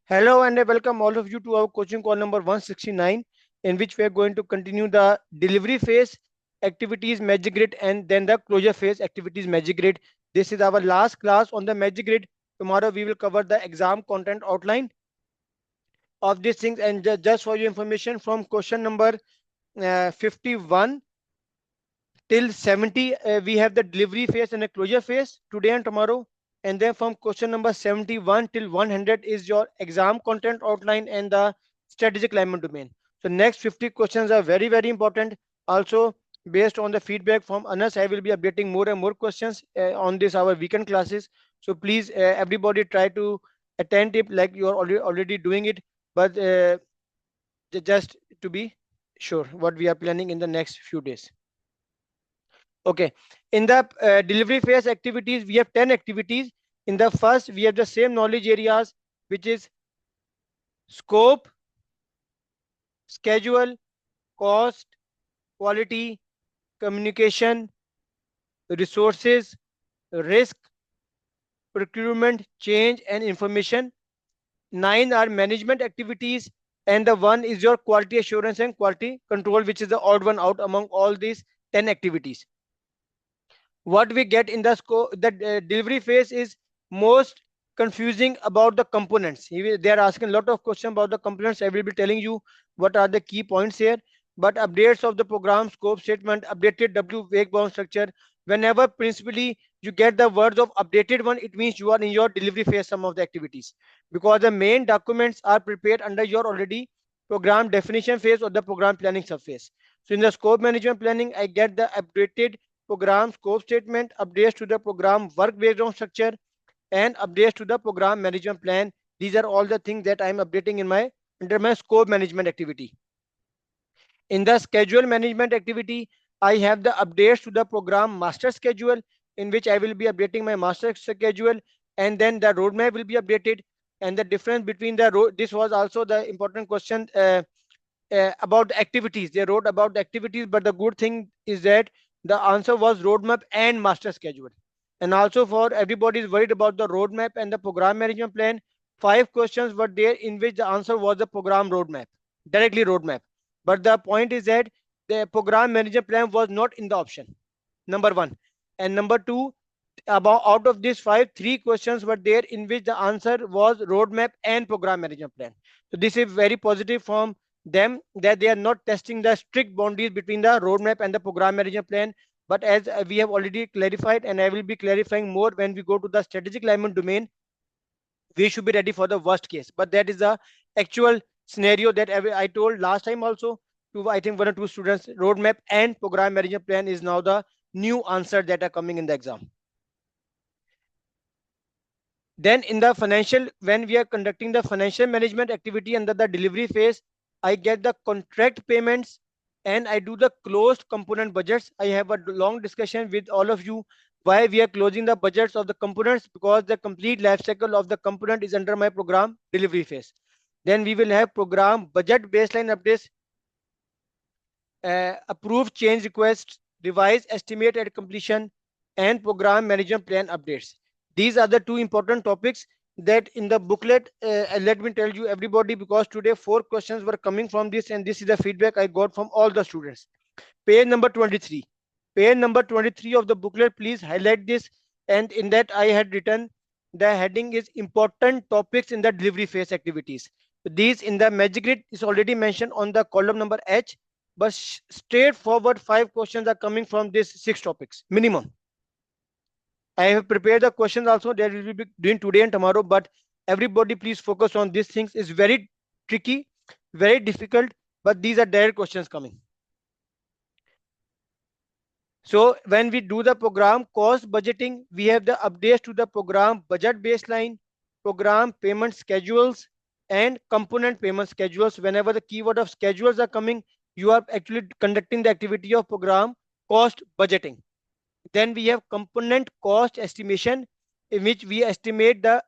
Hello and I welcome all of you to our coaching call number 169, in which we are going to continue the delivery phase activities magic grid and then the closure phase activities magic grid. This is our last class on the magic grid. Tomorrow we will cover the exam content outline of these things, and just for your information, from question number 51 till 70 we have the delivery phase and the closure phase today and tomorrow, and then from question number 71 till 100 is your exam content outline and the strategic alignment domain. So next 50 questions are very very important. Also, based on the feedback from Anas, I will be updating more and more questions on this our weekend classes. So please, everybody try to attend it like you are already doing it, but just to be sure what we are planning in the next few days. Okay. In the delivery phase activities, we have 10 activities. In the first, we have the same knowledge areas, which is scope, schedule, cost, quality, communication, resources, risk, procurement, change, and information. 9 are management activities, and the one is your quality assurance and quality control, which is the odd one out among all these 10 activities. What we get in the scope, the delivery phase is most confusing about the components. They are asking a lot of questions about the components. I will be telling you what are the key points here. But updates of the program scope statement, updated w wake bound structure, whenever principally you get the words of updated one, it means you are in your delivery phase some of the activities, because the main documents are prepared under your already program definition phase or the program planning subphase. So in the scope management planning, I get the updated program scope statement, updates to the program work background structure, and updates to the program management plan. These are all the things that I am updating in my under my scope management activity. In the schedule management activity, I have the updates to the program master schedule, in which I will be updating my master schedule, and then the roadmap will be updated. And the difference between the road, this was also the important question about the activities. They wrote about the activities, but the good thing is that the answer was roadmap and master schedule. And also, for everybody is worried about the roadmap and the program management plan, 5 questions were there in which the answer was the program roadmap, directly roadmap. But the point is that the program management plan was not in the option. Number one. And number two, about out of these five, 3 questions were there in which the answer was roadmap and program management plan. So this is very positive from them, that they are not testing the strict boundaries between the roadmap and the program management plan. But as we have already clarified, and I will be clarifying more when we go to the strategic alignment domain, we should be ready for the worst case. But that is the actual scenario that I told last time also to, I think, one or two students. Roadmap and program management plan is now the new answer that are coming in the exam. Then in the financial, when we are conducting the financial management activity under the delivery phase, I get the contract payments and I do the closed component budgets. I have a long discussion with all of you why we are closing the budgets of the components, because the complete life cycle of the component is under my program delivery phase. Then we will have program budget baseline updates, approve change requests, revise estimate at completion, and program management plan updates. These are the two important topics that in the booklet. Let me tell you everybody, because today 4 questions were coming from this, and this is the feedback I got from all the students. Page number 23. Page number 23 of the booklet, please highlight this. And in that I had written the heading is important topics in the delivery phase activities. These in the magic grid is already mentioned on the column number H, but straightforward 5 questions are coming from these 6 topics minimum. I have prepared the questions also that we will be doing today and tomorrow, but everybody please focus on these things. It's very tricky, very difficult, but these are direct questions coming. So when we do the program cost budgeting, we have the updates to the program budget baseline, program payment schedules, and component payment schedules. Whenever the keyword of schedules are coming, you are actually conducting the activity of program cost budgeting. Then we have component cost estimation, in which we estimate the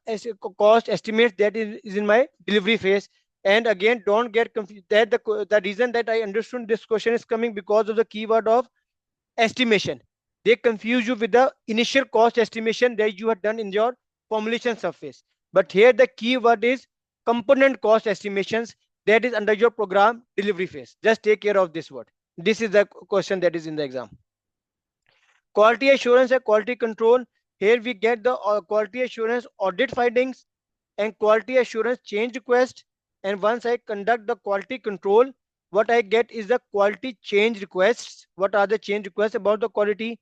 cost estimates that is in my delivery phase. And again, don't get confused that the reason that I understood this question is coming because of the keyword of estimation. They confuse you with the initial cost estimation that you have done in your formulation surface. But here the keyword is component cost estimations, that is under your program delivery phase. Just take care of this word. This is the question that is in the exam. Quality assurance and quality control. Here we get the quality assurance audit findings and quality assurance change request. And once I conduct the quality control, what I get is the quality change requests. What are the change requests about the quality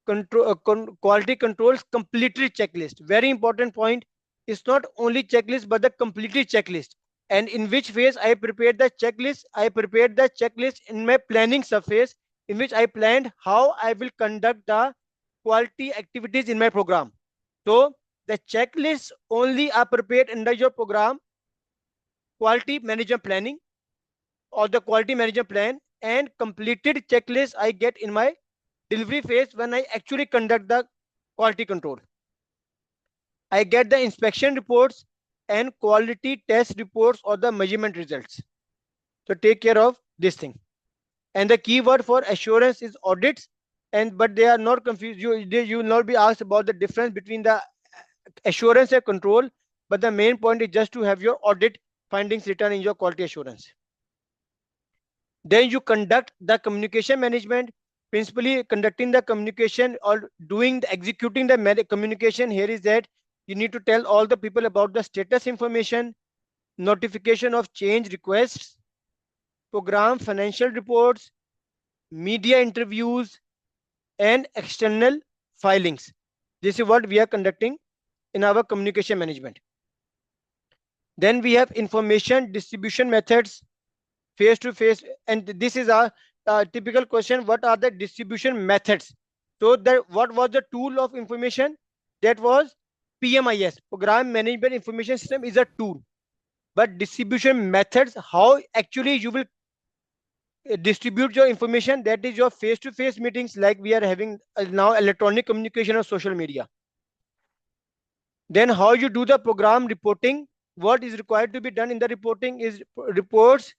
control? Quality controls completely checklist. Very important point. It's not only checklist but the completely checklist. And in which phase I prepared the checklist? I prepared the checklist in my planning surface, in which I planned how I will conduct the quality activities in my program. So the checklists only are prepared under your program quality management planning or the quality management plan, and completed checklist I get in my delivery phase when I actually conduct the quality control. I get the inspection reports and quality test reports or the measurement results. So take care of this thing. And the keyword for assurance is audits. And but they are not confused. You will not be asked about the difference between the assurance and control. But the main point is just to have your audit findings written in your quality assurance. Then you conduct the communication management, principally conducting the communication or doing the executing the communication. Here is that you need to tell all the people about the status information, notification of change requests, program financial reports, media interviews, and external filings. This is what we are conducting in our communication management. Then we have information distribution methods, face to face, and this is a typical question: what are the distribution methods? So that what was the tool of information? That was PMIS, program management information system, is a tool. But distribution methods, how actually you will distribute your information, that is your face to face meetings, like we are having now, electronic communication or social media. Then how you do the program reporting, what is required to be done in the reporting is reports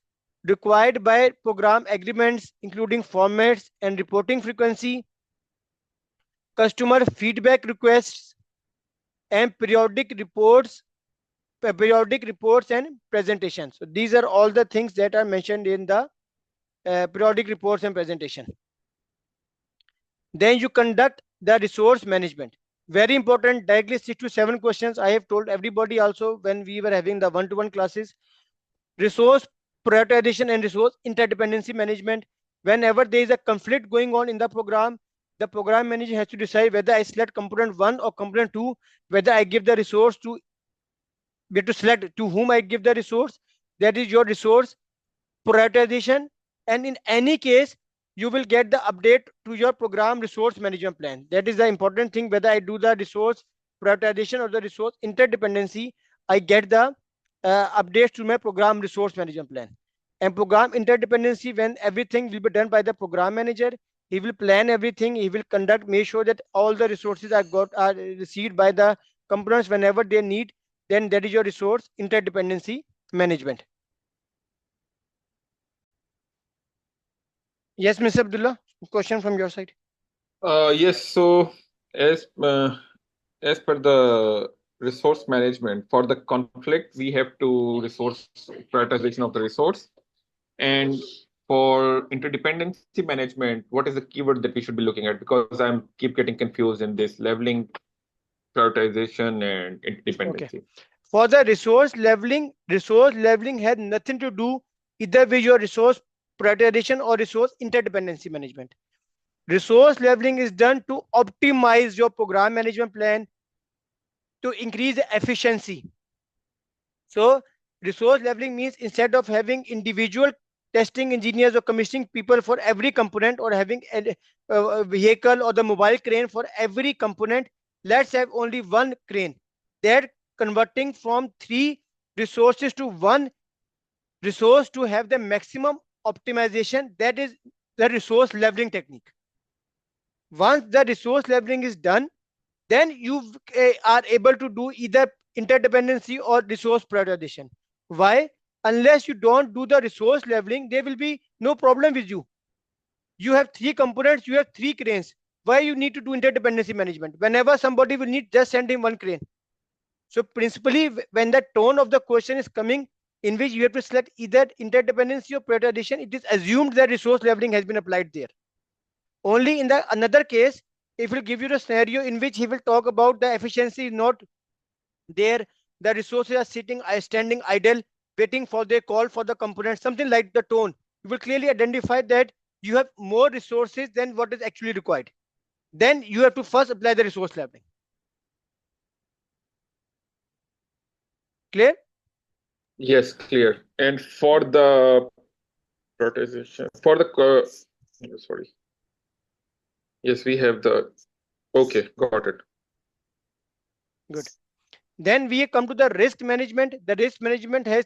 required by program agreements, including formats and reporting frequency, customer feedback requests, and periodic reports and presentations. So these are all the things that are mentioned in the periodic reports and presentation. Then you conduct the resource management. Very important, directly 6 to 7 questions. I have told everybody also when we were having the one-to-one classes. Resource prioritization and resource interdependency management. Whenever there is a conflict going on in the program manager has to decide whether I select component 1 or component 2, whether I give the resource to, we have to select to whom I give the resource. That is your resource prioritization. And in any case, you will get the update to your program resource management plan. That is the important thing, whether I do the resource prioritization or the resource interdependency, I get the updates to my program resource management plan. And program interdependency, when everything will be done by the program manager, he will plan everything, he will conduct, make sure that all the resources are received by the components whenever they need. Then that is your resource interdependency management. Yes, Mr. Abdullah, question from your side. Yes, so as uh, as per the resource management, for the conflict, we have to resource prioritization of the resource. And for interdependency management, what is the keyword that we should be looking at? Because I'm keep getting confused in this leveling, prioritization, and Okay. interdependency. For the resource leveling has nothing to do either with your resource prioritization or resource interdependency management. Resource leveling is done to optimize your program management plan to increase the efficiency. So resource leveling means instead of having individual testing engineers or commissioning people for every component, or having a vehicle or the mobile crane for every component, let's have only one crane. That converting from three resources to one resource to have the maximum optimization. That is the resource leveling technique. Once the resource leveling is done, then you are able to do either interdependency or resource prioritization. Why? Unless you don't do the resource leveling, there will be no problem with you. You have three components, you have three cranes. Why you need to do interdependency management? Whenever somebody will need, just send him one crane. So principally, when the tone of the question is coming, in which you have to select either interdependency or prioritization, it is assumed that resource leveling has been applied there. Only in the another case, if he'll give you the scenario in which he will talk about the efficiency is not there, the resources are sitting, standing idle, waiting for their call for the component, something like the tone, you will clearly identify that you have more resources than what is actually required. Then you have to first apply the resource leveling. Clear? Yes, clear. And for the prioritization, for the sorry, yes, we have the okay, got it. Good. Then we come to the risk management. The risk management has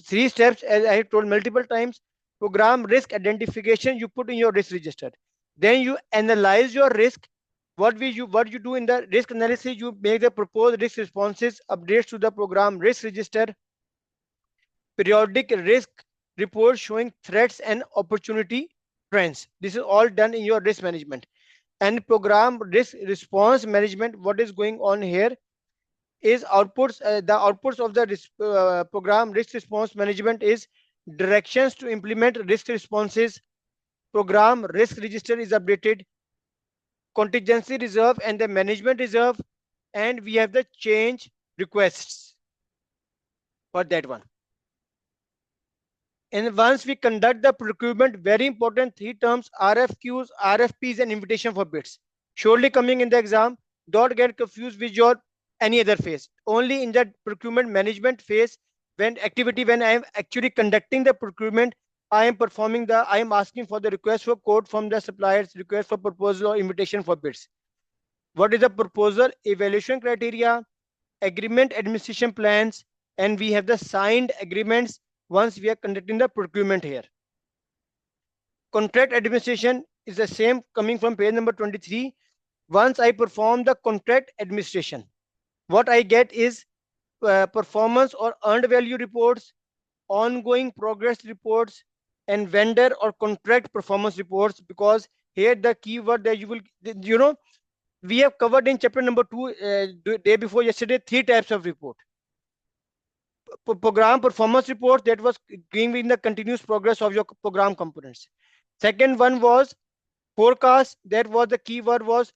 three steps, as I have told multiple times. Program risk identification, you put in your risk register. Then you analyze your risk. What you do in the risk analysis, you make the proposed risk responses, updates to the program risk register, periodic risk reports showing threats and opportunity trends. This is all done in your risk management. And program risk response management, what is going on here is outputs, the outputs of the program risk response management is directions to implement risk responses, program risk register is updated, contingency reserve and the management reserve, and we have the change requests for that one. And once we conduct the procurement, very important three terms: RFQs, RFPs, and invitation for bids. Surely coming in the exam, don't get confused with your any other phase. Only in the procurement management phase, when I am actually conducting the procurement, I am asking for the request for quote from the suppliers, request for proposal or invitation for bids. What is the proposal? Evaluation criteria, agreement administration plans, and we have the signed agreements once we are conducting the procurement here. Contract administration is the same, coming from page number 23. Once I perform the contract administration, what I get is performance or earned value reports, ongoing progress reports, and vendor or contract performance reports. Because here the keyword that you will, we have covered in chapter number 2, day before yesterday, three types of report. Program performance report, that was giving the continuous progress of your program components. Second one was forecast, that was the keyword was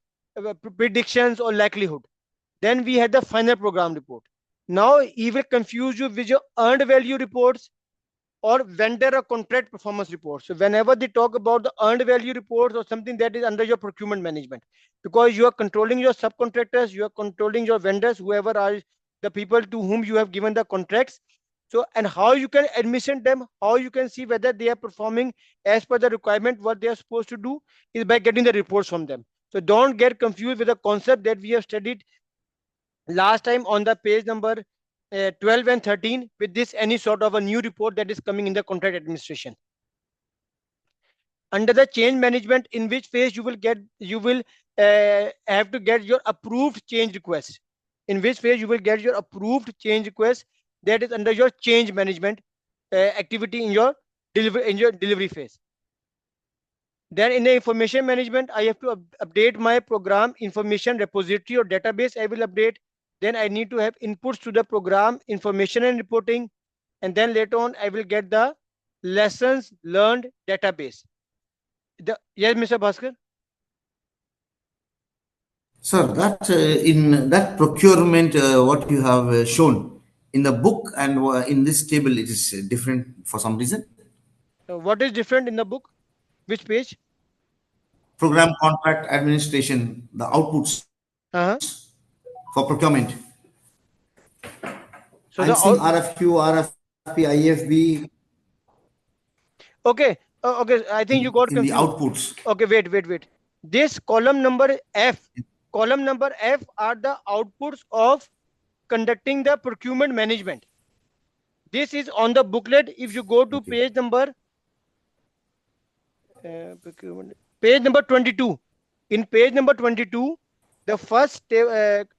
predictions or likelihood. Then we had the final program report. Now he will confuse you with your earned value reports or vendor or contract performance reports. So whenever they talk about the earned value reports or something, that is under your procurement management, because you are controlling your subcontractors, you are controlling your vendors, whoever are the people to whom you have given the contracts. So, and how you can admission them, how you can see whether they are performing as per the requirement, what they are supposed to do, is by getting the reports from them. So don't get confused with the concept that we have studied last time on the page number 12 and 13 with this any sort of a new report that is coming in the contract administration. Under the change management, in which phase you will have to get your approved change request. In which phase you will get your approved change request, that is under your change management activity in your delivery phase. Then in the information management, I have to update my program information repository or database. I will update. Then I need to have inputs to the program information and reporting. And then later on, I will get the lessons learned database. Yes, Mr. Bhaskar? Sir, that in that procurement, what you have shown in the book and in this table, it is different for some reason. What is different in the book? Which page? Program contract administration, the outputs Uh-huh. for procurement. I'm So seeing RFQ, RFP, IFB okay, okay. I think you got in the confused. outputs. Okay, wait. This column number F are the outputs of conducting the procurement management. This is on the booklet. If you go to Okay. page number procurement, page number 22. In page number 22, the first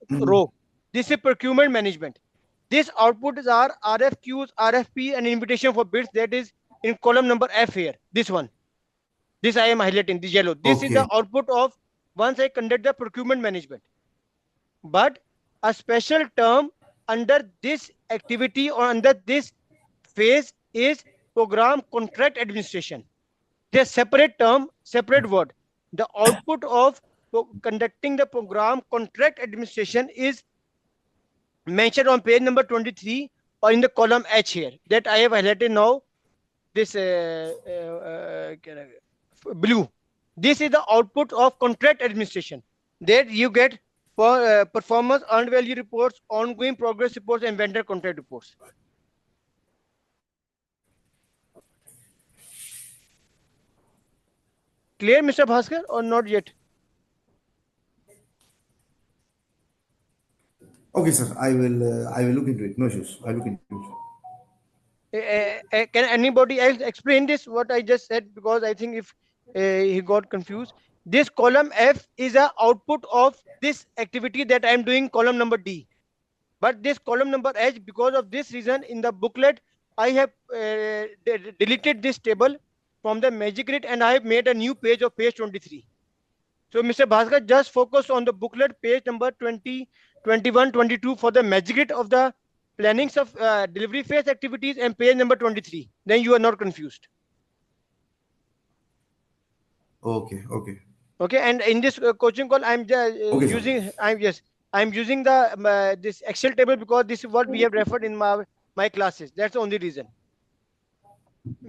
row, this is procurement management. These outputs are RFQs, RFP, and invitation for bids. That is in column number F here. This one. This I am highlighting, this yellow. This is Okay. the output of once I conduct the procurement management. But a special term under this activity or under this phase is program contract administration. They're separate term, separate word. The output of conducting the program contract administration is mentioned on page number 23 or in the column H here that I have highlighted now. This blue. This is the output of contract administration that you get for performance, earned value reports, ongoing progress reports, and vendor contract reports. Clear, Mr. Bhaskar, or not yet? Okay, sir. I will look into it. No issues. I'll look into it. Can anybody else explain this? What I just said, because I think if he got confused. This column F is a output of this activity that I am doing. Column number D. But this column number H, because of this reason, in the booklet, I have deleted this table from the magic grid and I have made a new page of page 23. So, Mr. Bhaskar, just focus on the booklet page number 20, 21, 22 for the magic grid of the plannings of delivery phase activities and page number 23. Then you are not confused. Okay, okay. Okay, and in this coaching call, I'm Okay, sir. using, I'm using the this Excel table because this is what we have referred in my classes. That's the only reason.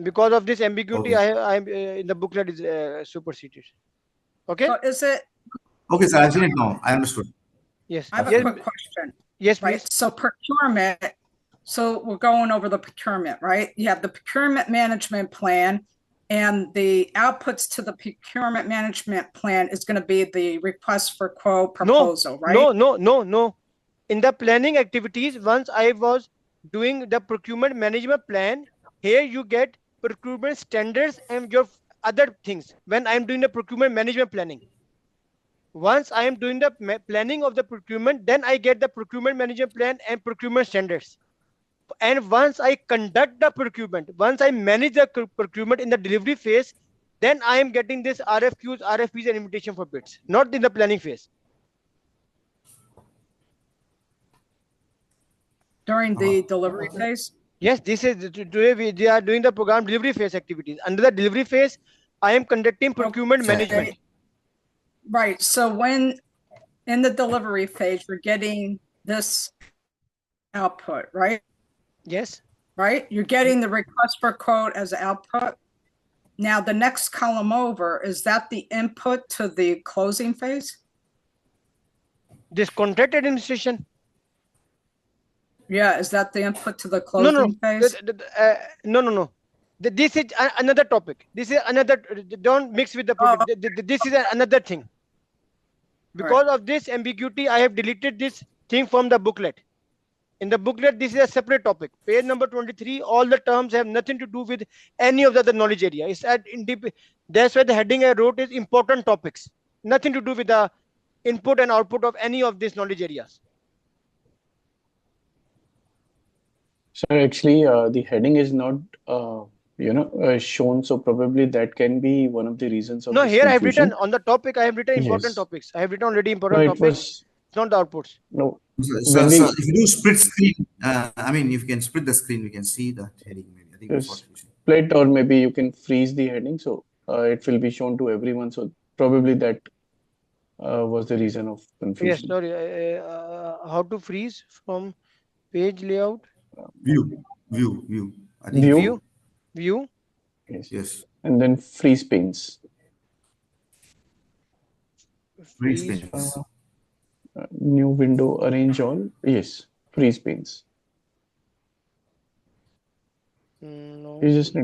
Because of this ambiguity, Okay. I'm in the booklet is superseded. Okay. So is it, Okay, sir. I've seen it now. I understood. Yes. I have a Yes. quick question, Yes, right? please. So procurement, so we're going over the procurement, right? You have the procurement management plan, and the outputs to the procurement management plan is going to be the request for quote proposal, right? No. In the planning activities, once I was doing the procurement management plan, here you get procurement standards and your other things. When I'm doing the procurement management planning, once I am doing the planning of the procurement, then I get the procurement management plan and procurement standards. And once I conduct the procurement, once I manage the procurement in the delivery phase, then I am getting this RFQs, RFPs, and invitation for bids, not in the planning phase. During the delivery phase? Yes, this is today we are doing the program delivery phase activities. Under the delivery phase, I am conducting procurement management. Right. So when in the delivery phase, you're getting this output, right? Yes. Right? You're getting the request for quote as output. Now, the next column over, is that the input to the closing phase? This contract administration. Yeah, is that the input to the closing phase? No. This is another topic. This is another. Don't mix with the. This is another thing. Because of this ambiguity, I have deleted this thing from the booklet. In the booklet, this is a separate topic. Page number 23, all the terms have nothing to do with any of the other knowledge area. It's at that's why the heading I wrote is important topics. Nothing to do with the input and output of any of these knowledge areas. Sir, actually, the heading is not, shown. So probably that can be one of the reasons of No, this here I have confusion. written on the topic. I have written important Yes. topics. I have written already No, important it topics. was It's not the outputs. no. So, if you do split screen, I mean, if you can split the screen, we can see the heading. Maybe I think that's what you should. Split, or maybe you can freeze the heading, so it will be shown to everyone. So probably that was the reason of Yes, confusion. sorry. How to freeze from page layout? View. I think View. Yes. And then freeze panes. Freeze Freeze. panes. New window, arrange all. Yes, freeze panes. No. You just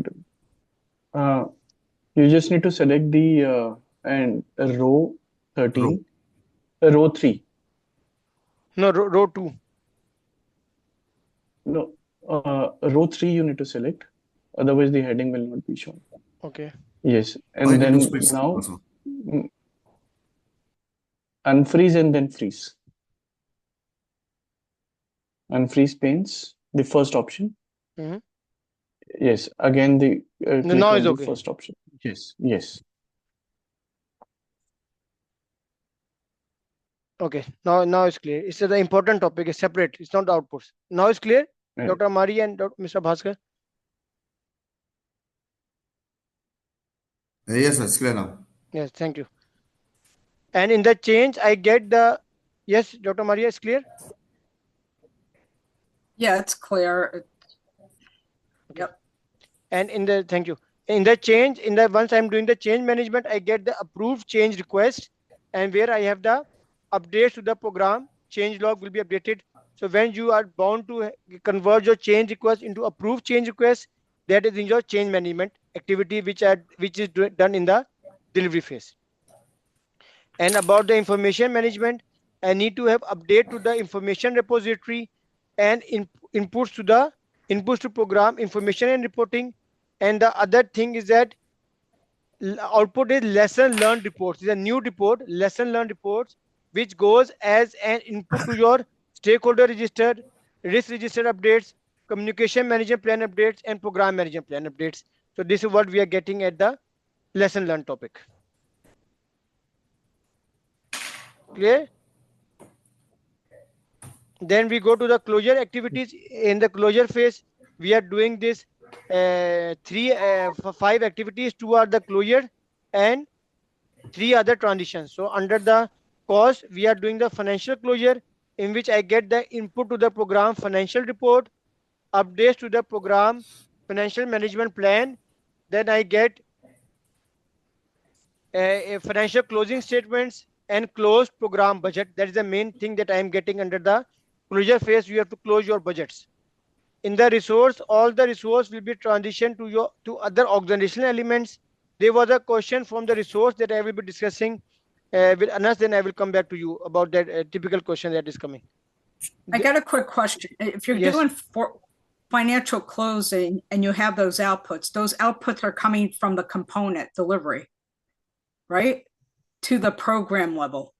need to select the and row 13, row 3. No, row 2. No, row 3 you need to select. Otherwise, the heading will not be shown. Okay. Yes, and Oh, you can do then split screen now also. unfreeze and then freeze. Unfreeze panes, the first option. Mhm. Yes, again the click now on it's the okay. first option. Yes. Okay, now it's clear. It's the important topic. It's separate. It's not the outputs. Now it's clear, Right. Dr. Mari and Mr. Bhaskar. Yes, sir, it's clear now. Yes, thank you. And in the change, I get the yes, Dr. Maria is clear. Yeah, it's clear. Okay. Yep. And in the thank you. In the change, in the once I'm doing the change management, I get the approved change request, and where I have the updates to the program. Change log will be updated. So when you are bound to convert your change request into approved change request, that is in your change management activity, which is done in the delivery phase. And about the information management, I need to have update to the information repository and inputs to the inputs to program information and reporting. And the other thing is that output is lesson learned reports. It's a new report, lesson learned reports, which goes as an input to your stakeholder register, risk register updates, communication management plan updates, and program management plan updates. So this is what we are getting at the lesson learned topic. Clear? Then we go to the closure activities. In the closure phase, we are doing this five activities. Two are the closure and three other transitions. So under the cost, we are doing the financial closure, in which I get the input to the program financial report, updates to the program financial management plan. Then I get financial closing statements and closed program budget. That is the main thing that I am getting under the closure phase. You have to close your budgets. In the resource, all the resource will be transitioned to your to other organizational elements. There was a question from the resource that I will be discussing with Anas. Then I will come back to you about that typical question that is coming. I got a quick question. If you're Yes, doing financial closing and you have those outputs are coming from the component delivery, right? To the program level,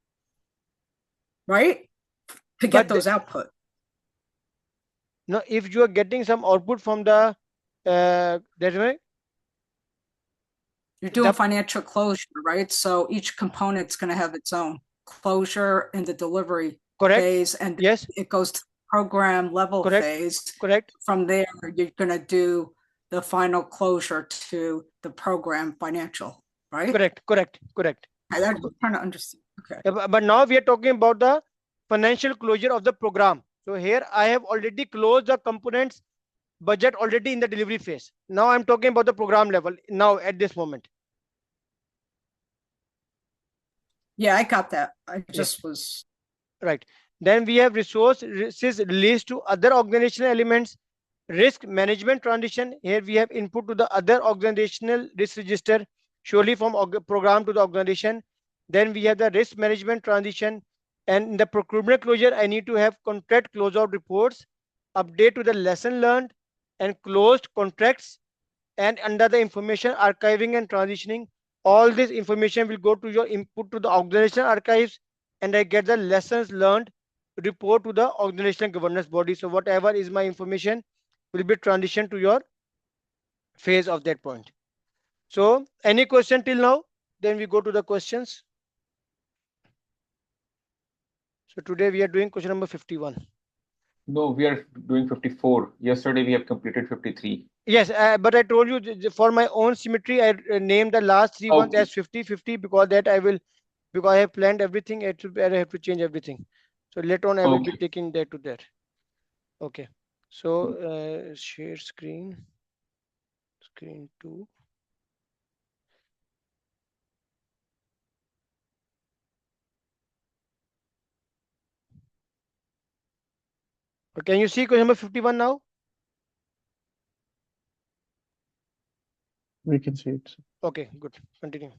right? To get but those output. no, if you are getting some output from the that way, You're doing the financial closure, right? So each component's going to have its own closure in the delivery correct. phase, and Yes, it goes to program level correct, phase. correct, From there, you're going to do the final closure to the program financial, right? correct, correct, correct. I'm trying to understand. Okay. But now we are talking about the financial closure of the program. So here I have already closed the components budget already in the delivery phase. Now I'm talking about the program level now at this moment. Yeah, I got that. I Yes, just was. right. Then we have resources released to other organizational elements, risk management transition. Here we have input to the other organizational risk register, surely from program to the organization. Then we have the risk management transition. And in the procurement closure, I need to have contract closeout reports, update to the lesson learned, and closed contracts. And under the information archiving and transitioning, all this information will go to your input to the organizational archives, and I get the lessons learned report to the organizational governance body. So whatever is my information will be transitioned to your phase of that point. So any question till now? Then we go to the questions. So today we are doing question number 51. No, we are doing 54. Yesterday we have completed 53. Yes, but I told you for my own symmetry, I named the last three ones Okay. as 50-50 because that I will, because I have planned everything. I have to change everything. So later on, I will be Okay. taking that to that. Okay. So share screen two. Can you see question number 51 now? We can see it. Okay, good. Continue.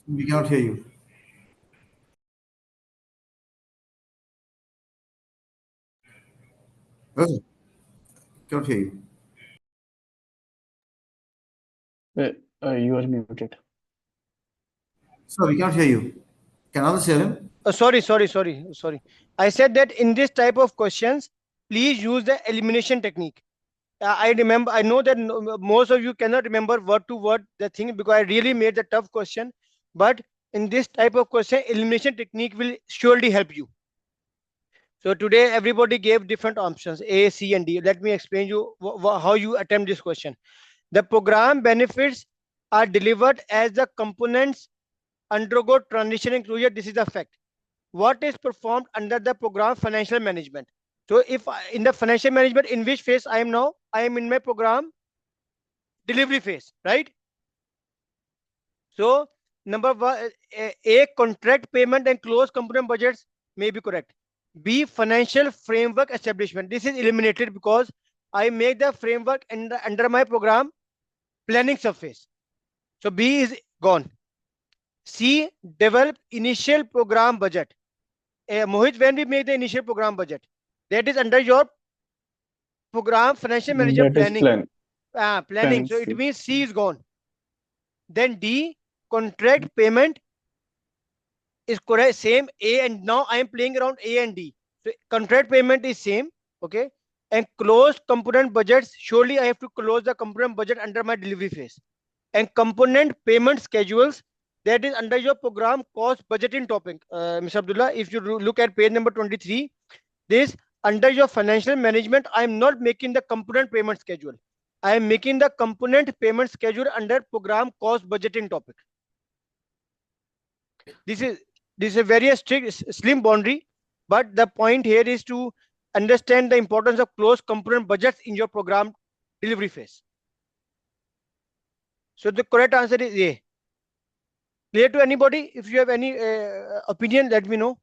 We cannot hear you. Okay, cannot hear you. You are muted. Sir, we cannot hear you. Can others hear him? Sorry. I said that in this type of questions, please use the elimination technique. I remember, I know that most of you cannot remember word to word the thing because I really made the tough question. But in this type of question, elimination technique will surely help you. So today everybody gave different options A, C, and D. Let me explain you how you attempt this question. The program benefits are delivered as the components undergo transition and closure. This is the fact. What is performed under the program financial management? So if in the financial management, in which phase I am now? I am in my program delivery phase, right? So number one, A, contract payment and close component budgets may be correct. B, financial framework establishment. This is eliminated because I make the framework under my program planning surface. So B is gone. C, develop initial program budget. Mohit, when we make the initial program budget, that is under your program financial manager That is planning. plan. Planning. Planning So it C. means C is gone. Then D, contract payment is correct, same A, and now I am playing around A and D. So contract payment is same, okay. And closed component budgets. Surely I have to close the component budget under my delivery phase. And component payment schedules, that is under your program cost budgeting topic. Mr. Abdullah, if you look at page number 23, this under your financial management, I am not making the component payment schedule. I am making the component payment schedule under program cost budgeting topic. This is a very strict slim boundary, but the point here is to understand the importance of close component budgets in your program delivery phase. So the correct answer is A. Clear to anybody? If you have any opinion, let me know.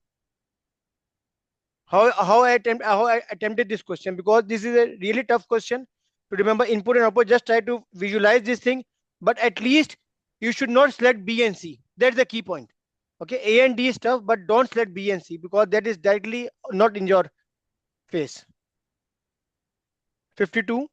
How I attempted this question, because this is a really tough question to remember input and output. Just try to visualize this thing, but at least you should not select B and C. That's the key point. Okay, A and D is tough, but don't select B and C because that is directly not in your face. 52.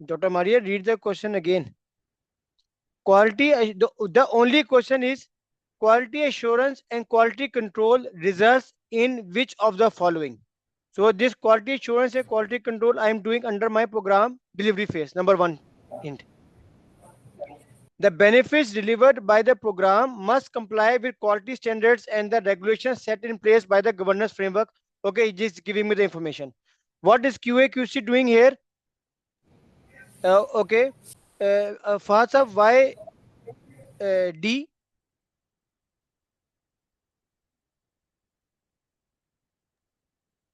Dr. Maria, read the question again. Quality, the only question is quality assurance and quality control results in which of the following? So this quality assurance and quality control I am doing under my program delivery phase. Number one hint. The benefits delivered by the program must comply with quality standards and the regulations set in place by the governance framework. Okay, just giving me the information. What is QA QC doing here? Okay. Fahad sir, why D?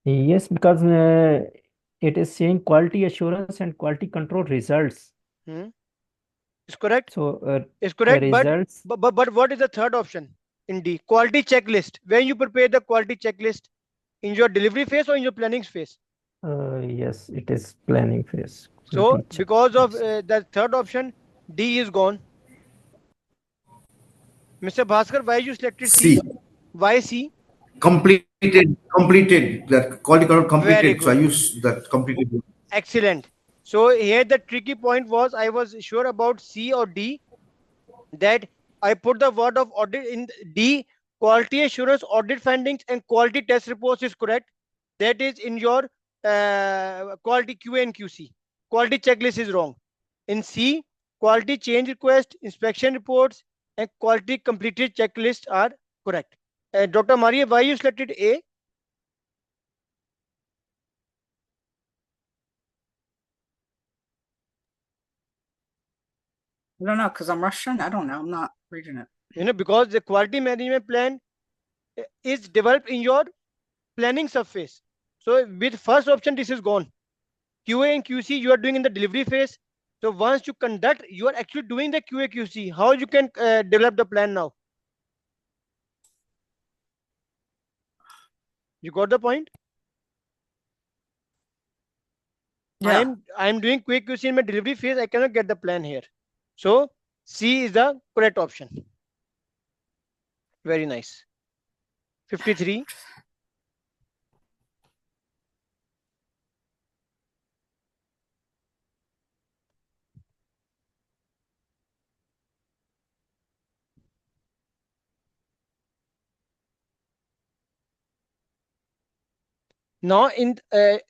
Yes, because it is saying quality assurance and quality control results. Hmm? Is correct? So Is correct, results. but what is the third option in D? Quality checklist. When you prepare the quality checklist in your delivery phase or in your planning phase? Yes, it is planning phase. So Quality because of checklist. the third option, D is gone. Mr. Bhaskar, why you selected C? C. Why C? Completed. That quality control Very completed. So I good. use that completed. Excellent. So here the tricky point was I was sure about C or D, that I put the word of audit in D, quality assurance audit findings and quality test reports is correct. That is in your quality QA and QC. Quality checklist is wrong. In C, quality change request, inspection reports, and quality completed checklist are correct. Dr. Maria, why you selected A? I don't know, because I'm Russian. I don't know. I'm not reading it. Because the quality management plan is developed in your planning surface. So with first option, this is gone. QA and QC you are doing in the delivery phase. So once you conduct, you are actually doing the QA QC. How you can develop the plan now? You got the point? Yeah. I'm doing QA QC in my delivery phase. I cannot get the plan here. So C is the correct option. Very nice. 53. Now in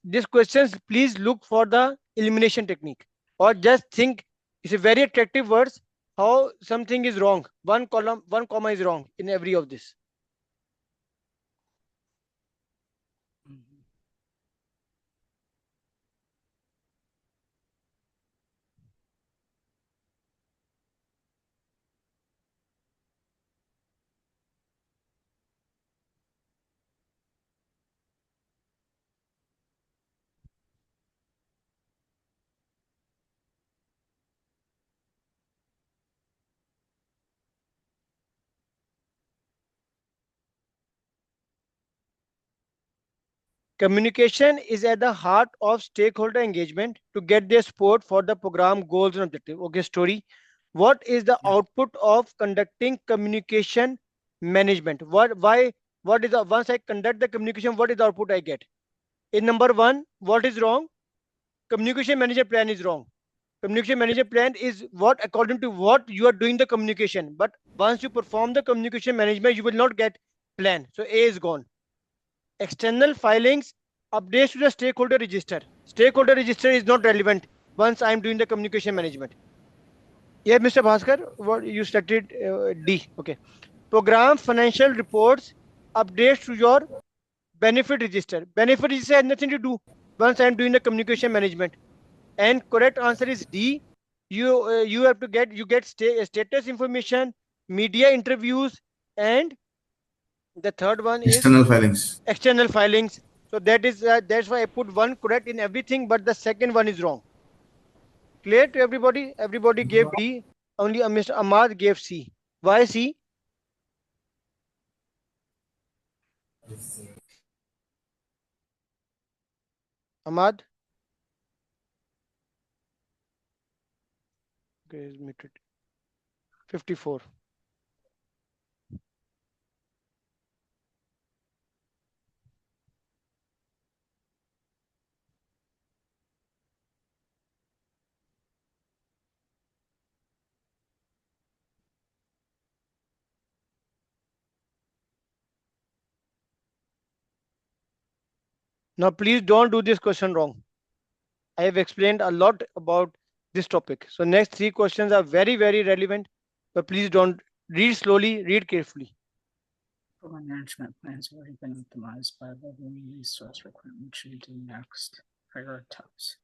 these questions, please look for the elimination technique or just think it's a very attractive words how something is wrong. One column, one comma is wrong in every of this. Communication is at the heart of stakeholder engagement to get their support for the program goals and objective. Okay, story. What is the output of conducting communication management? What is the once I conduct the communication, what is the output I get? In number one, what is wrong? Communication manager plan is wrong. Communication manager plan is what according to what you are doing the communication. But once you perform the communication management, you will not get plan. So A is gone. External filings, updates to the stakeholder register. Stakeholder register is not relevant once I'm doing the communication management. Yeah, Mr. Bhaskar, what you selected D. Okay. Program financial reports, updates to your benefit register. Benefit register has nothing to do once I'm doing the communication management. And correct answer is D. You have to get status information, media interviews, and the third one is External filings. external filings. So that's why I put one correct in everything, but the second one is wrong. Clear to everybody? Everybody gave D. Only Mr. Ahmad gave C. Why C? Ahmad? Okay, is muted. 54. Now please don't do this question wrong. I have explained a lot about this topic. So next three questions are very, very relevant, but please don't read slowly, read carefully. Program management plans have already been optimized by leveling resource requirement. Should we do next? Prioritize.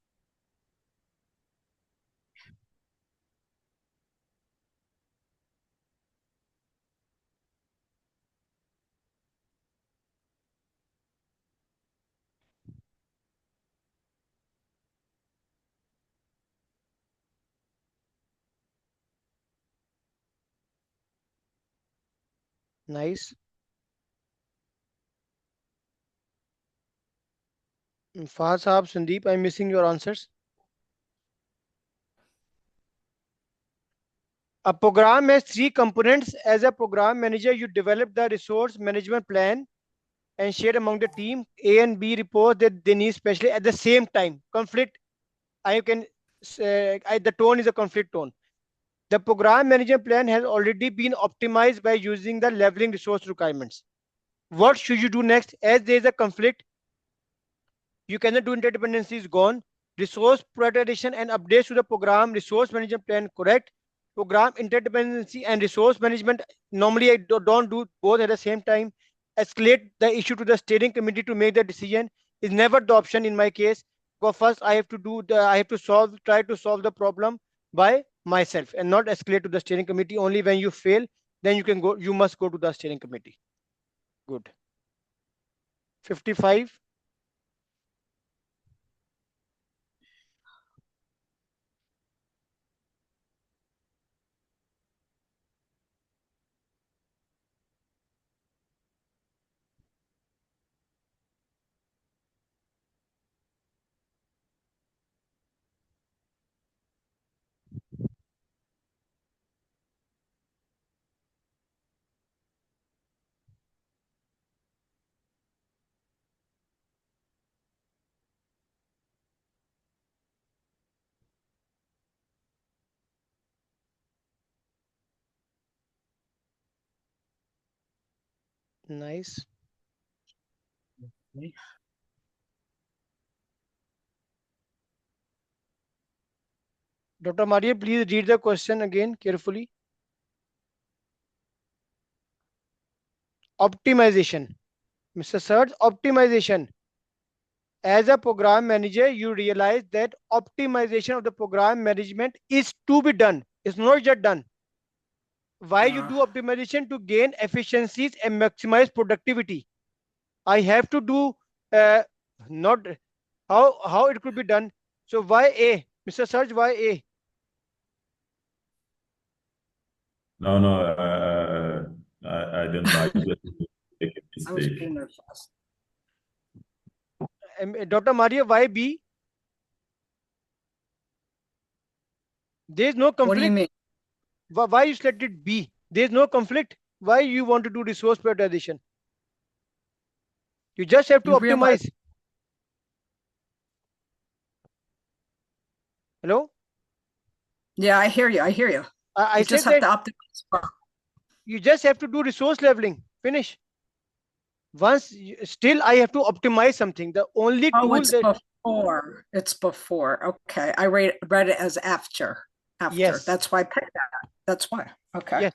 Nice. Fahad Saab, Sandeep, I'm missing your answers. A program has three components. As a program manager, you develop the resource management plan and share among the team. A and B report that they need, especially at the same time. Conflict, I can say, the tone is a conflict tone. The program management plan has already been optimized by using the leveling resource requirements. What should you do next? As there is a conflict, you cannot do interdependency is gone. Resource prioritization and updates to the program resource management plan correct. Program interdependency and resource management. Normally, I don't do both at the same time. Escalate the issue to the steering committee to make the decision is never the option in my case. Because first I have to do the I have to try to solve the problem by myself and not escalate to the steering committee. Only when you fail, then you must go to the steering committee. Good. 55. Nice. Dr. Maria, please read the question again carefully. Optimization. Mr. Search, optimization. As a program manager, you realize that optimization of the program management is to be done. It's not just done. Why you do optimization? To gain efficiencies and maximize productivity. I have to do not how it could be done. So why A? Mr. Search, why A? No, I don't like that. Make a I was mistake. being there fast. Dr. Maria, why B? There is no What do you conflict. mean? Why you selected B? There is no conflict. Why you want to do resource prioritization? You just have to You realize, optimize. Hello? yeah, I hear you. I hear you. I You just said have that to optimize. you just have to do resource leveling. Finish. Still, I have to optimize something. The only Oh, tool it's that before. It's before. Okay. I read it as after. After. yes, That's why I picked that. That's why. Okay. yes.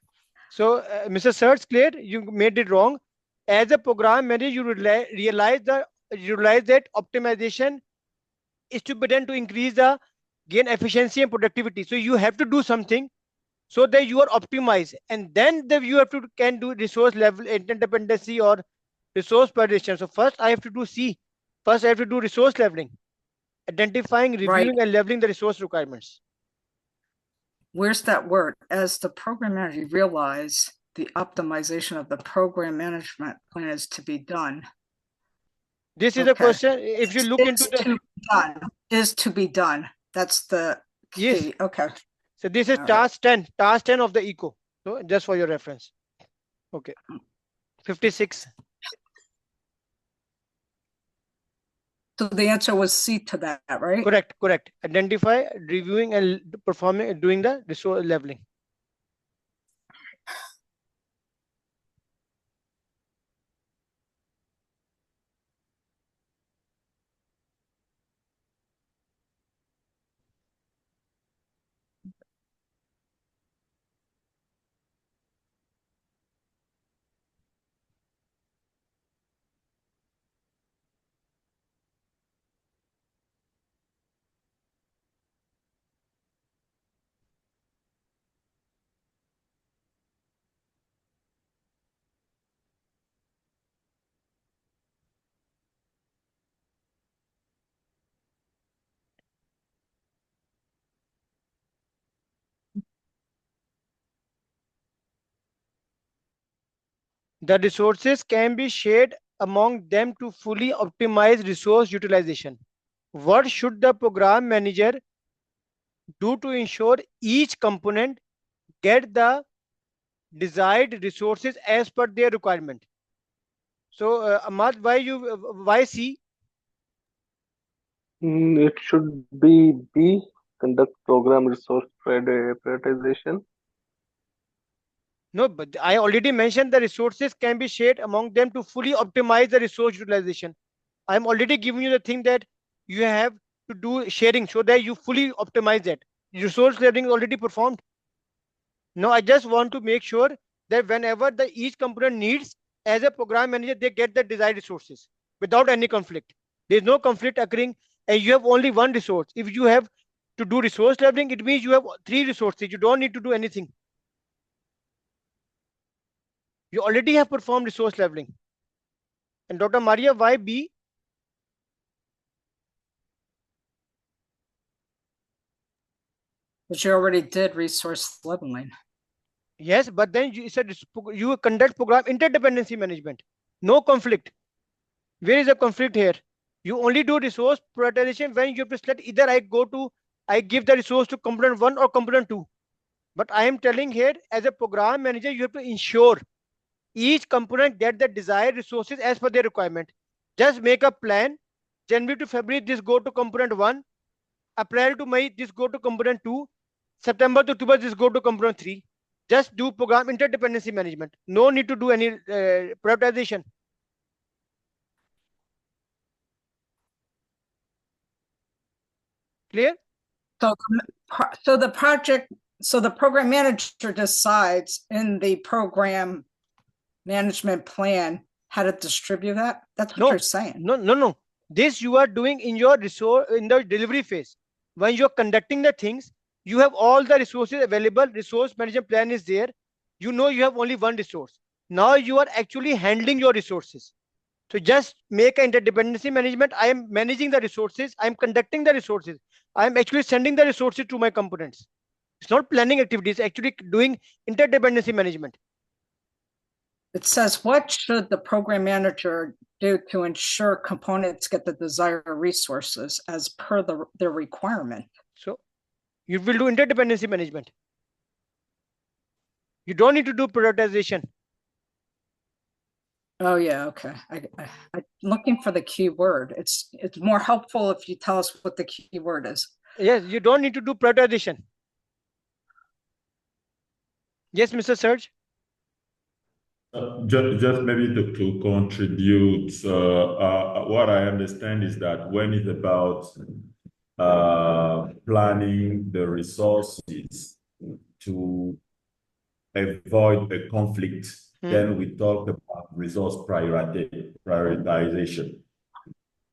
So, Mr. Search, clear, you made it wrong. As a program manager, you realize that optimization is to be done to increase the gain efficiency and productivity. So you have to do something so that you are optimized, and then you have to can do resource level interdependency or resource prioritization. So first I have to do C. First I have to do resource leveling, identifying, Right. reviewing, and leveling the resource requirements. Where's that word? As the program manager, you realize the optimization of the program management plan is to be done. This is a question. If you look into the to be done. Is to be done. That's the key. yes, Okay. so this is All task 10, task 10 of the eco. So just for your reference. Okay. 56. So the answer was C to that, right? Correct. Identify, reviewing, and performing, doing the resource leveling. The resources can be shared among them to fully optimize resource utilization. What should the program manager do to ensure each component get the desired resources as per their requirement? So, Ahmad, why C? It should be B. conduct program resource prioritization. No, but I already mentioned the resources can be shared among them to fully optimize the resource utilization. I'm already giving you the thing that you have to do sharing so that you fully optimize it. Resource leveling is already performed. Now I just want to make sure that whenever the each component needs, as a program manager, they get the desired resources without any conflict. There is no conflict occurring, and you have only one resource. If you have to do resource leveling, it means you have three resources. You don't need to do anything. You already have performed resource leveling. And Dr. Maria, why B? But you already did resource leveling. Yes, but then you said you conduct program interdependency management. No conflict. Where is the conflict here? You only do resource prioritization when you have to select either I give the resource to component one or component two. But I am telling here, as a program manager, you have to ensure each component get the desired resources as per their requirement. Just make a plan. January to February, this go to component one. April to May, this go to component two. September to October, this go to component three. Just do program interdependency management. No need to do any prioritization. Clear? So the project, so the program manager decides in the program management plan how to distribute that. That's what No, you're saying. no. This you are doing in your resource in the delivery phase. When you're conducting the things, you have all the resources available. Resource management plan is there. You know you have only one resource. Now you are actually handling your resources. So just make an interdependency management. I am managing the resources. I am conducting the resources. I am actually sending the resources to my components. It's not planning activities, actually doing interdependency management. It says, what should the program manager do to ensure components get the desired resources as per their requirement? So you will do interdependency management. You don't need to do prioritization. Oh yeah, okay. I'm looking for the key word. It's more helpful if you tell us what the key word is. Yes, you don't need to do prioritization. Yes, Mr. Serge. Just maybe to contribute, what I understand is that when it's about planning the resources to avoid a conflict, then we talk about resource prioritization.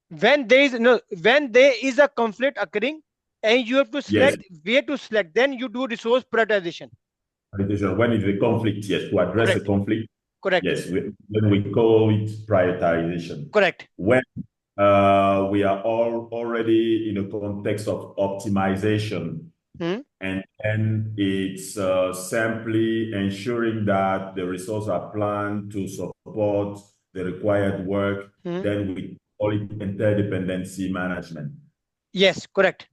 When there is a conflict occurring and you have to select where to select, then you do resource prioritization. When it's a conflict, yes, to address a conflict. Correct. Yes, when we call it prioritization. Correct. When we are already in a context of optimization, and then it's simply ensuring that the resources are planned to support the required work, then we call it interdependency management. Yes, correct.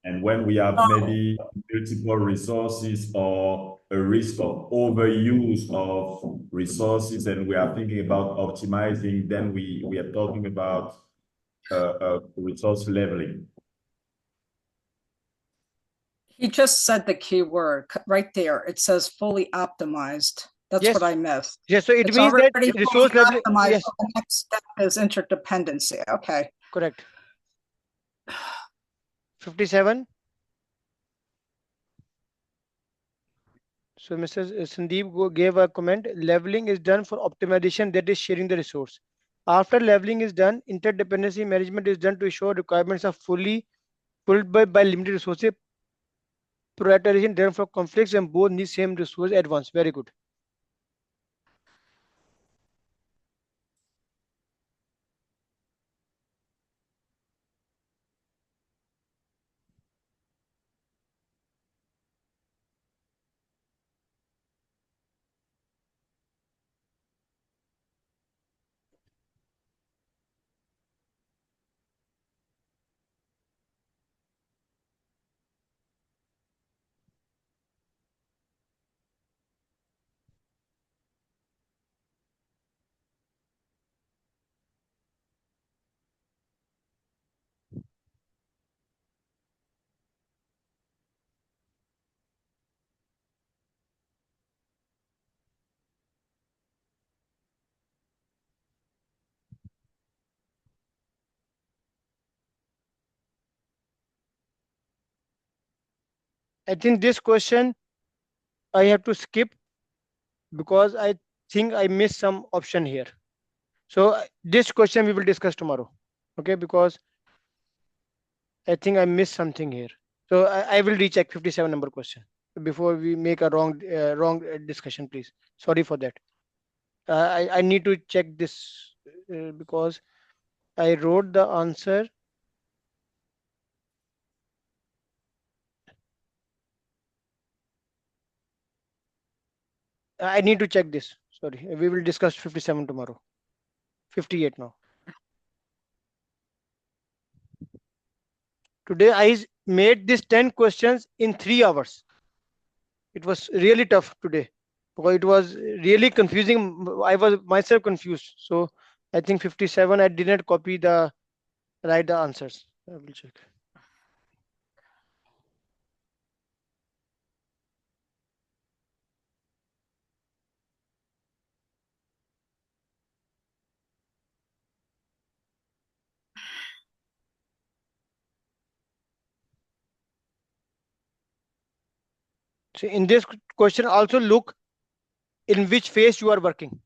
And when we have maybe multiple resources or a risk of overuse of resources and we are thinking about optimizing, then we are talking about resource leveling. He just said the key word right there. It says fully optimized. That's what I missed. Yes, so it means that resource leveling. Yes. The next step is interdependency. Okay. Correct. 57. So Mr. Sandeep gave a comment. Leveling is done for optimization, that is sharing the resource. After leveling is done, interdependency management is done to ensure requirements are fully pulled by limited resources. Prioritization done for conflicts and both need same resource at once. Very good. I think this question I have to skip because I think I missed some option here. So this question we will discuss tomorrow. Okay, because I think I missed something here. So I will recheck 57 number question before we make a wrong discussion, please. Sorry for that. I need to check this because I wrote the answer. I need to check this. Sorry. We will discuss 57 tomorrow. 58 now. Today I made this 10 questions in 3 hours. It was really tough today because it was really confusing. I was myself confused. So I think 57 I didn't copy the write the answers. I will check. So in this question also look in which phase you are working.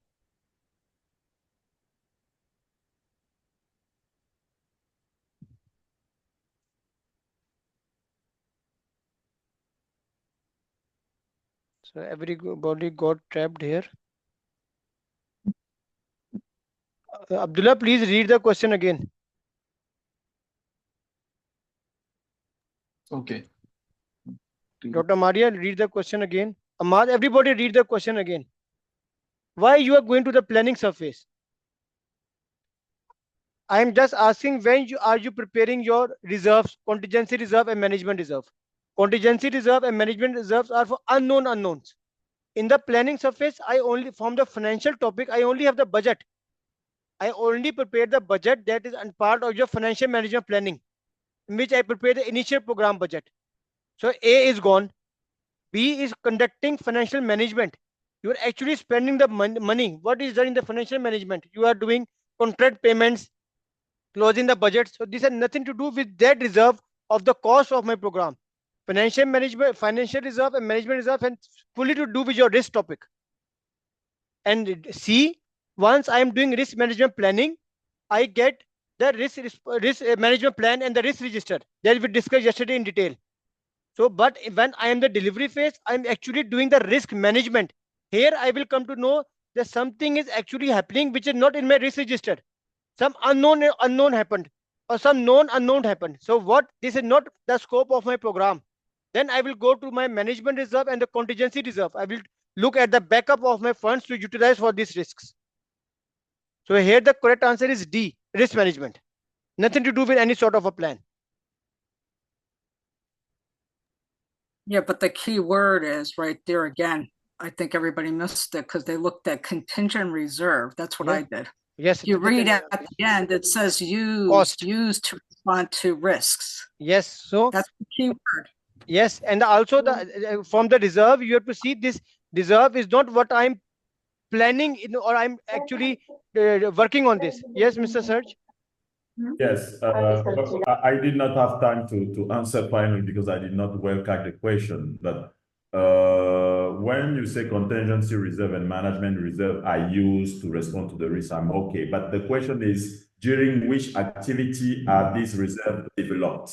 So everybody got trapped here. Abdullah, please read the question again. Okay. Dr. Maria, read the question again. Ahmad, everybody read the question again. Why you are going to the planning surface? I am just asking when are you preparing your reserves, contingency reserve and management reserve. Contingency reserve and management reserves are for unknown unknowns. In the planning surface, I only from the financial topic, I only have the budget. I only prepare the budget that is part of your financial management planning, in which I prepare the initial program budget. So A is gone. B is conducting financial management. You are actually spending the money. What is done in the financial management? You are doing contract payments, closing the budget. So this has nothing to do with that reserve of the cost of my program. Financial management, financial reserve and management reserve and fully to do with your risk topic. And C, once I am doing risk management planning, I get the risk management plan and the risk register that we discussed yesterday in detail. So, but when I am the delivery phase, I'm actually doing the risk management. Here, I will come to know that something is actually happening which is not in my risk register. Some unknown happened, or some known unknown happened. So, what this is not the scope of my program. Then I will go to my management reserve and the contingency reserve. I will look at the backup of my funds to utilize for these risks. So here the correct answer is D, risk management. Nothing to do with any sort of a plan. Yeah, but the key word is right there again. I think everybody missed it because they looked at contingent reserve. That's what I did. Yes. You read at the end, it says used to respond to risks. Yes. So that's the key word. Yes, and also the from the reserve you have to see this reserve is not what I'm planning in, or I'm actually working on this. Yes, Mr. Serge. Yes, I did not have time to answer finally because I did not well catch the question. But when you say contingency reserve and management reserve are used to respond to the risk, I'm okay. But the question is, during which activity are these reserves developed?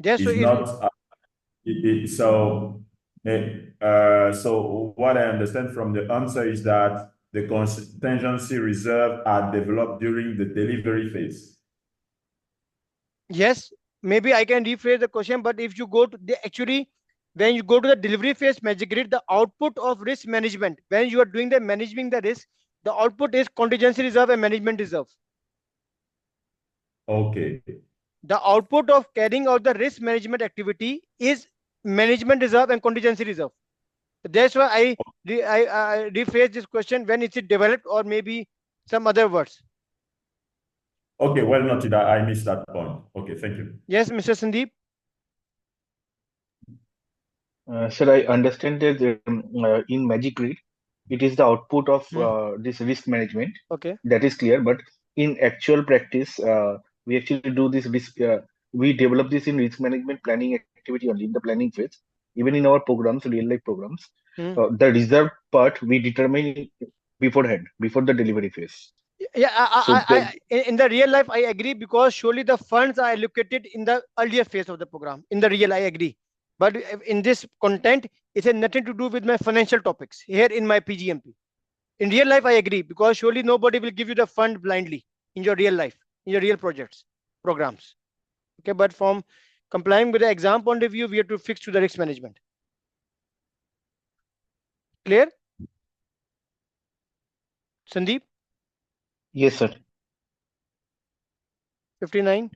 Yes, it's not. So what I understand from the answer is that the contingency reserve are developed during the delivery phase. Yes, maybe I can rephrase the question, but if you go to when you go to the delivery phase magic grid, the output of risk management, when you are doing the managing the risk, the output is contingency reserve and management reserve. Okay. The output of carrying out the risk management activity is management reserve and contingency reserve. That's why I rephrase this question when it's developed, or maybe some other words. Okay, well noted. I missed that point. Okay, thank you. Yes, Mr. Sandeep. Sir, I understand that in Magic Grid, it is the output of this risk management. Okay. That is clear. But in actual practice, we actually do this risk. We develop this in risk management planning activity only in the planning phase. Even in our programs, real life programs, Hmm. the reserve part we determine beforehand, before the delivery phase. Yeah, So the in the real life, I agree, because surely the funds are allocated in the earlier phase of the program. In the real, I agree. But in this content, it has nothing to do with my financial topics here in my PGMP. In real life, I agree, because surely nobody will give you the fund blindly in your real life, in your real projects, programs. Okay, but from complying with the exam point of view, we have to fix to the risk management. Clear, Sandeep? yes, sir. 59.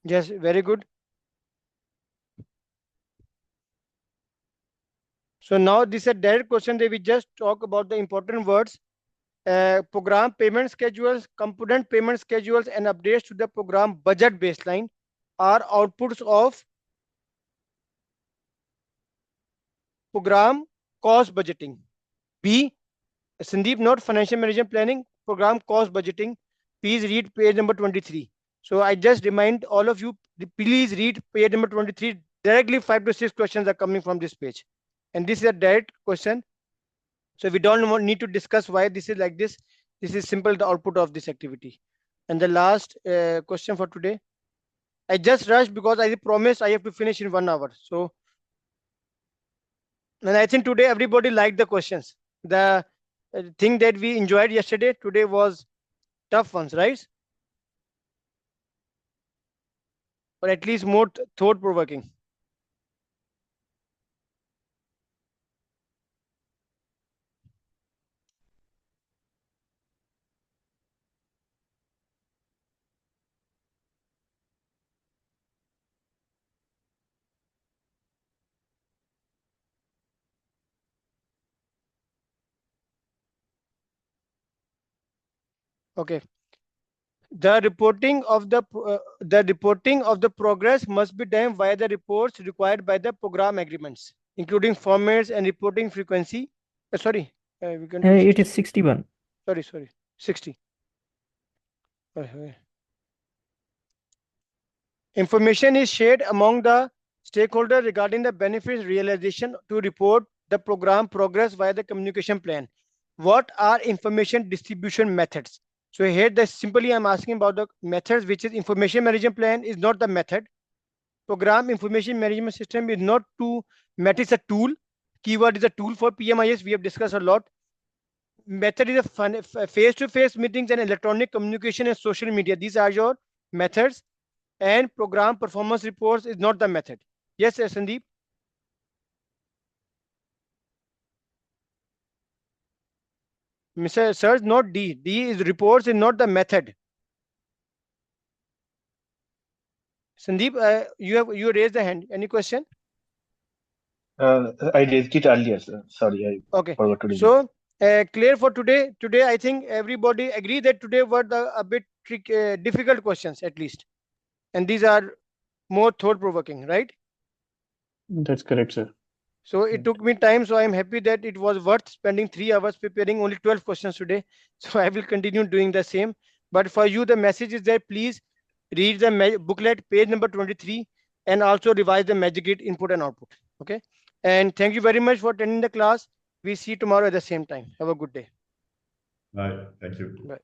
Yes, very good. So now this is a direct question that we just talk about the important words. Program payment schedules, component payment schedules, and updates to the program budget baseline are outputs of program cost budgeting. B. Sandeep, not financial management planning, program cost budgeting. Please read page number 23. So I just remind all of you, please read page number 23. Directly 5 to 6 questions are coming from this page. And this is a direct question. So we don't need to discuss why this is like this. This is simple the output of this activity. And the last question for today. I just rushed because I promised I have to finish in 1 hour. So, and I think today everybody liked the questions. The thing that we enjoyed yesterday, today was tough ones, right? Or at least more thought provoking. Okay. The reporting of the progress must be done via the reports required by the program agreements, including formats and reporting frequency. Sorry, we can do It 60. is 61. Sorry, 60. Okay. Information is shared among the stakeholders regarding the benefits realization to report the program progress via the communication plan. What are information distribution methods? So here, the simply I'm asking about the methods, which is information management plan is not the method. Program information management system is not to method is a tool. Keyword is a tool for PMIS. We have discussed a lot. Method is a face-to-face meetings and electronic communication and social media. These are your methods. And program performance reports is not the method. Yes, Sandeep. Mr. Sir, not D. D is reports is not the method. Sandeep, you raised the hand. Any question? I raised it earlier, sir. Sorry, I Okay. forgot to raise it. So clear for today. Today, I think everybody agree that today were a bit difficult questions at least, and these are more thought provoking, right? That's correct, sir. So it Right. took me time. So I'm happy that it was worth spending 3 hours preparing only 12 questions today. So I will continue doing the same. But for you, the message is that please read the booklet, page number 23, and also revise the Magic Grid input and output. Okay. And thank you very much for attending the class. We see you tomorrow at the same time. Have a good day. Right. Thank you. Bye.